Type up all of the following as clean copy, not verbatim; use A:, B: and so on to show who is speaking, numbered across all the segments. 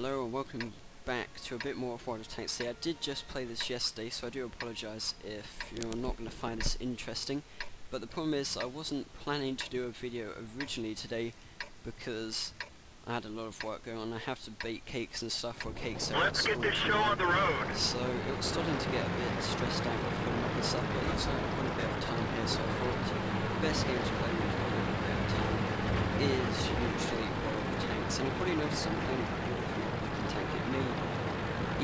A: Hello and welcome back to a bit more of World of Tanks. I did just play this yesterday, so I do apologise if you're not going to find this interesting. But the problem is I wasn't planning to do a video originally today because I had a lot of work going on. I have to bake cakes and stuff for cakes.
B: Let's get this show on the road.
A: So it was starting to get a bit stressed out with filming up and stuff, but it looks like I've got a bit of time here, so I thought the best game to play with a bit of time is usually World of Tanks. And you probably noticed I'm playing a bit of a tank. It may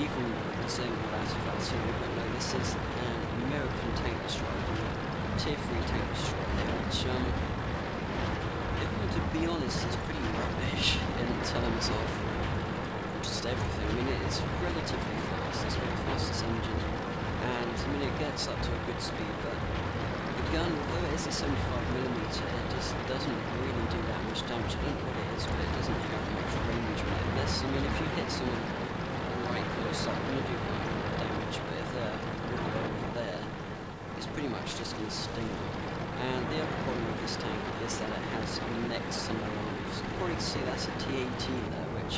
A: even resemble that of artillery, but no, this is an American tank destroyer, tier 3 tank destroyer, which if I'm to be honest, is pretty rubbish in terms of just everything. I mean, it's relatively fast, it's got the fastest engine, and I mean, it gets up to a good speed, but the gun, although it is a 75mm, it just doesn't really do that much damage. I don't know what it is, but it doesn't have much range on it. Unless, I mean, if you hit someone right close up, you're going to do quite a lot of damage, but if they're really over there, it's pretty much just going to sting them. And the other problem with this tank is that it has necks and arms. You can probably see that's a T82 there, which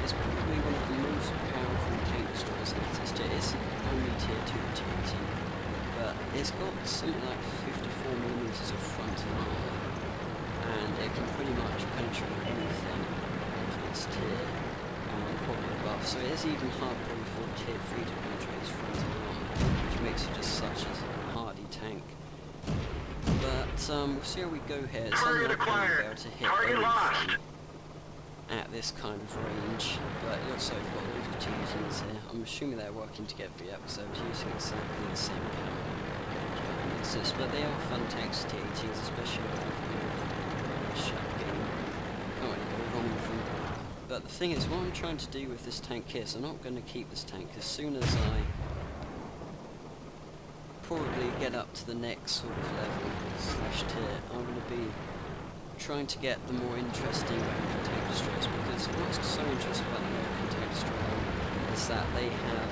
A: is probably one of the most powerful tank destroyers that exist. It is only tier 2 T82, but it's got something like 54mm of frontal armor, and it can pretty much penetrate anything of its tier, and probably above. So it is even hard probably for tier 3 to penetrate its frontal armor, which makes it just such a hardy tank. But we'll see how we go here. It's
B: Target
A: unlikely we'll be
B: acquired.
A: able to hit
B: Target lost.
A: anything at this kind of range, but it looks like we've got loads of T82s here. I'm assuming they're working together, yeah, because they're using exactly the same camera. But they are fun tanks, T82s, especially if you're a shot game. Can't really go wrong with them. But the thing is, what I'm trying to do with this tank here is I'm not going to keep this tank. As soon as I probably get up to the next sort of level slash tier, I'm going to be trying to get the more interesting American tank destroyers, because what's so interesting about the American tank destroyer is that they have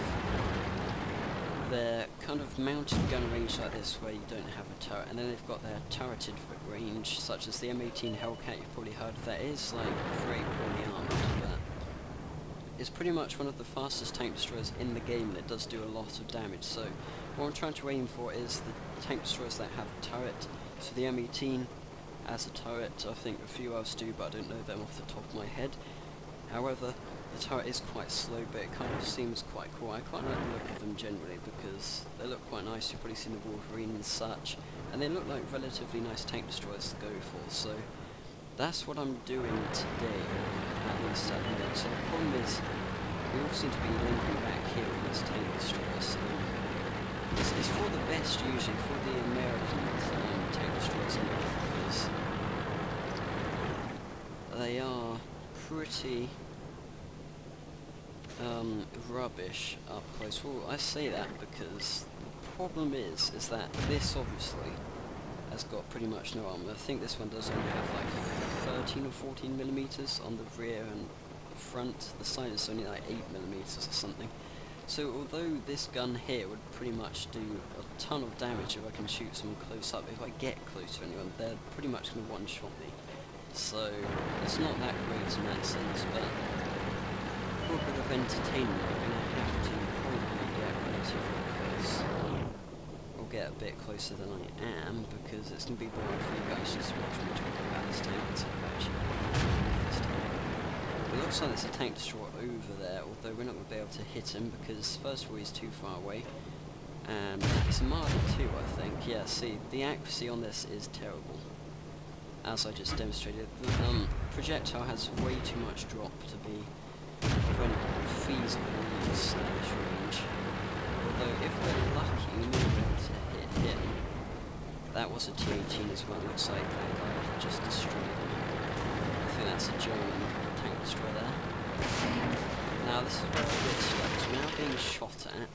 A: their kind of mounted gun range like this where you don't have a turret, and then they've got their turreted range such as the M18 Hellcat. You've probably heard of that. It is like very poorly armed, but it's pretty much one of the fastest tank destroyers in the game, and it does do a lot of damage. So what I'm trying to aim for is the tank destroyers that have a turret. So the M18 as a turret, I think a few else do, but I don't know them off the top of my head. However, the turret is quite slow, but it kind of seems quite cool. I quite like the look of them generally because they look quite nice. You've probably seen the Wolverine and such, and they look like relatively nice tank destroyers to go for. So that's what I'm doing today, at least at the minute. So the problem is, we all seem to be lingering back here with this tank destroyer. So it's for the best usually, for the American tank destroyers anyway, because they are pretty rubbish up close. Well, I say that because the problem is that this obviously has got pretty much no armor. I think this one does only have like 13 or 14mm on the rear and front. The side is only like 8mm or something. So although this gun here would pretty much do a ton of damage if I can shoot someone close up, if I get close to anyone, they're pretty much going to one-shot me. So it's not that great in that sense, but for a bit of entertainment I'm going to have to probably get relatively close. Or get a bit closer than I am, because it's going to be boring for you guys just to watch me talking about this tank instead of actually this tank. It looks like there's a tank destroyer over there, although we're not going to be able to hit him because first of all he's too far away, and it's a Mark II I think. Yeah, see, the accuracy on this is terrible, as I just demonstrated. The projectile has way too much drop to be of any feasible use at this range. Although if we're lucky, we may be able to hit him. That was a T18 as well. Looks like that guy just destroyed him. I think that's a German tank destroyer there. Now this is where I get stuck. So we're now being shot at,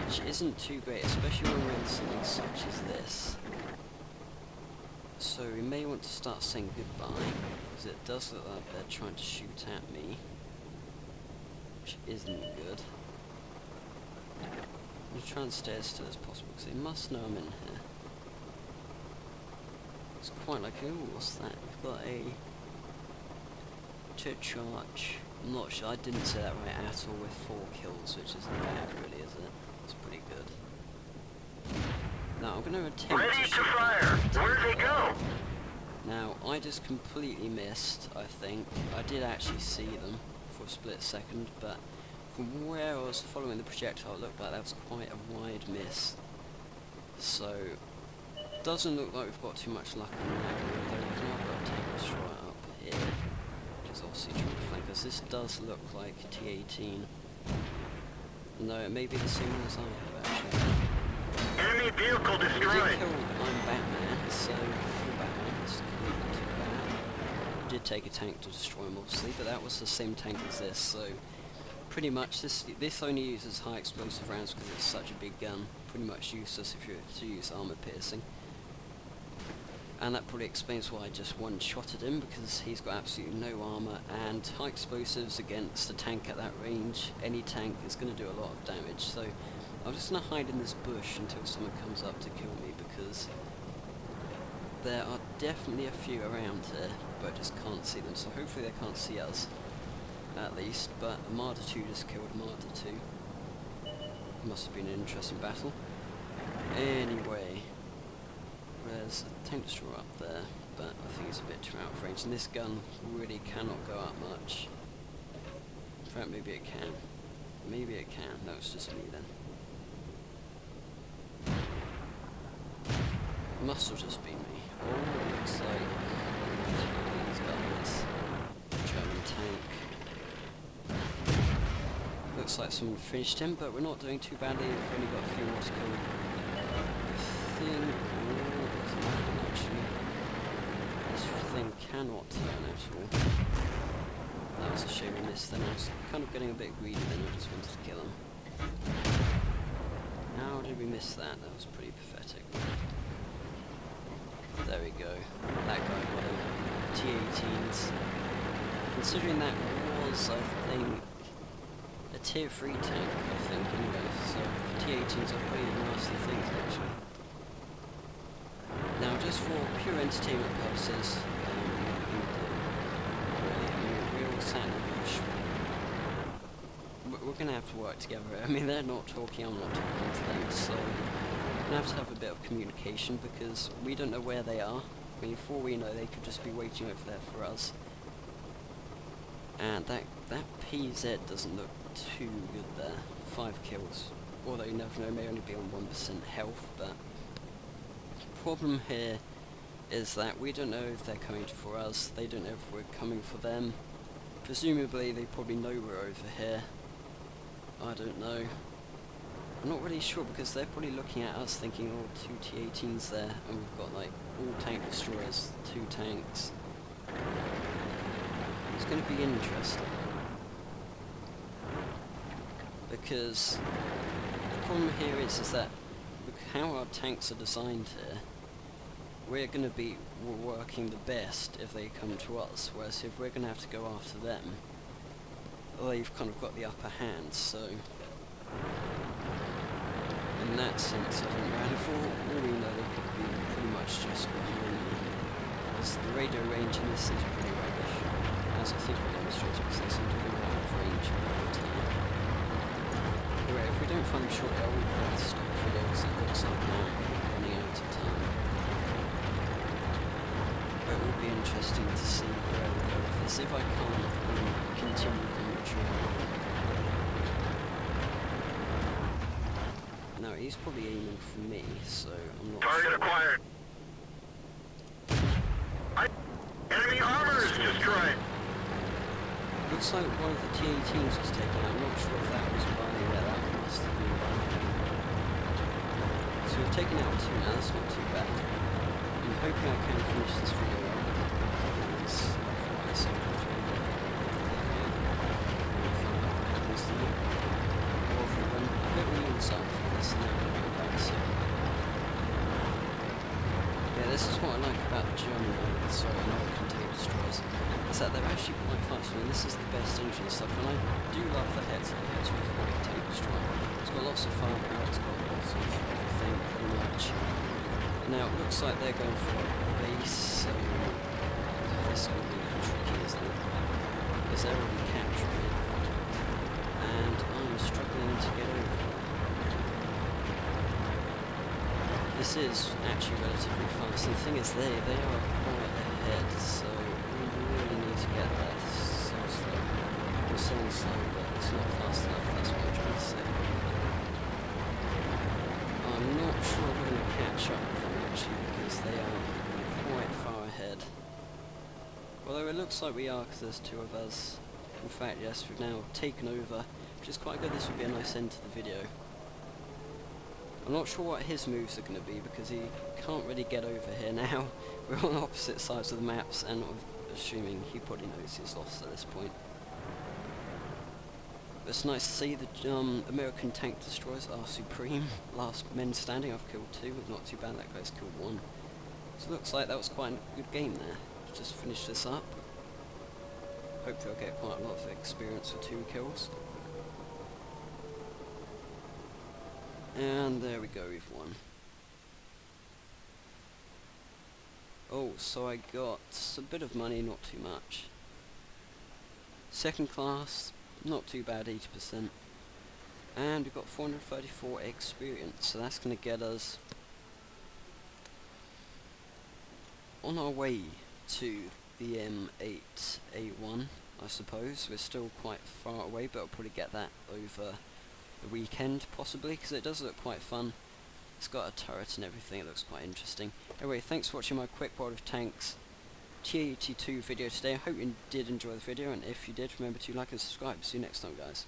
A: which isn't too great, especially when we're in something such as this. So we may want to start saying goodbye, because it does look like they're trying to shoot at me, which isn't good. I'm going to try and stay as still as possible, because they must know I'm in here. It's quite like, ooh, what's that? We've got a to charge. I'm not sure, I didn't say that right at all, with 4 kills, which isn't bad really, is it? It's pretty good. Now I'm going to attempt
B: Ready
A: to
B: to fire! Where'd they go?
A: Now, I just completely missed, I think. I did actually see them for a split second, but from where I was following the projectile, it looked like that was quite a wide miss. So, doesn't look like we've got too much luck on that, although we've now got to take a shot up here, which is obviously trying to flank us. This does look like T82. No, it may be the same one as I have, actually.
B: Enemy vehicle
A: We did
B: destroyed.
A: kill I'm Batman, so kill Batman, it's not too bad. Did take a tank to destroy him, obviously, but that was the same tank as this, so pretty much this only uses high explosive rounds because it's such a big gun. Pretty much useless if you were to use armor piercing. And that probably explains why I just one-shotted him, because he's got absolutely no armor, and high explosives against a tank at that range, any tank is going to do a lot of damage. So I'm just going to hide in this bush until someone comes up to kill me, because there are definitely a few around here, but I just can't see them, so hopefully they can't see us, at least. But Marder 2 just killed Marder 2. Must have been an interesting battle. Anyway, there's a tank destroyer up there, but I think it's a bit too out of range, and this gun really cannot go up much. In fact, maybe it can. Maybe it can. No, it's just me then. Must have just been me. Oh, looks like these guys. German tank. Looks like someone finished him, but we're not doing too badly. We've only got a few more to go. I think... Oh, it's nothing actually. This thing cannot turn at all. That was a shame we missed then. I was kind of getting a bit greedy then, I just wanted to kill him. How did we miss that? That was pretty pathetic. There we go. That guy got him. T18s. Considering that was, I think, a tier 3 tank, I think, anyway, so T18s are pretty nasty things, actually. Now, just for pure entertainment purposes, we're all sat in the bush. We're going to have to work together. I mean, they're not talking, I'm not talking to them, so we're going to have a bit of communication, because we don't know where they are. I mean, for all we know, they could just be waiting over there for us. And that PZ doesn't look too good there. 5 kills. Although you never know, may only be on 1% health, but the problem here is that we don't know if they're coming for us, they don't know if we're coming for them. Presumably they probably know we're over here. I don't know. I'm not really sure, because they're probably looking at us thinking, oh, 2 T18s there, and we've got like all tank destroyers, 2 tanks. It's going to be interesting, because the problem here is that how our tanks are designed here, we're going to be working the best if they come to us, whereas if we're going to have to go after them, they've kind of got the upper hand. So in that sense, I don't know, and for all we know, they could be pretty much just behind me, because the radio range in this is pretty rubbish, as I think we demonstrated, because they seem to be out of range all the time. Anyway, if we don't find them shortly, I will probably stop the video, because it looks like I'm running out of time. But it will be interesting to see where we go with this. If I can't continue commentary. Now, he's probably aiming for me, so I'm not
B: Target
A: sure.
B: acquired. Enemy armor is destroyed.
A: Looks like one of the T18s was taken out. I'm not sure if that was by that must have been by. So we've taken out 2 now, that's not too bad. I'm hoping I can finish this video up. Because otherwise I'm going to I bet we all start for this and then we'll go back soon. Yeah, this is what I like about the German tank destroyers, is that they're actually quite fast. I mean, this is the best engine and stuff, and I do love the heads. The heads really like a tank destroyer. It's got lots of firepower, it's got lots of everything, pretty much. Now, it looks like they're going for a base, so this is going to be tricky, isn't it? because they're already capturing it, and I'm struggling to get over. This is actually relatively fast, and the thing is they are quite ahead, so we really need to get that. It's so slow. We're saying slow, but it's not fast enough, that's what I'm trying to say. I'm not sure we're going to catch up with them actually, because they are quite far ahead. Although it looks like we are, because there's two of us. In fact, yes, we've now taken over, which is quite good. This would be a nice end to the video. I'm not sure what his moves are going to be, because he can't really get over here now. We're on opposite sides of the maps, and I'm assuming he probably knows he's lost at this point. But it's nice to see the American tank destroyers are supreme. Last men standing, I've killed 2, not too bad, that guy's killed 1. So it looks like that was quite a good game there. Just finish this up. Hopefully I'll get quite a lot of experience for 2 kills. And there we go, we've won. Oh, so I got a bit of money, not too much. Second class, not too bad, 80%. And we've got 434 experience, so that's going to get us on our way to the M8A1, I suppose. We're still quite far away, but I'll probably get that over the weekend, possibly, because it does look quite fun. It's got a turret and everything, it looks quite interesting. Anyway, thanks for watching my quick World of Tanks T82 video today. I hope you did enjoy the video, and if you did, remember to like and subscribe. See you next time, guys.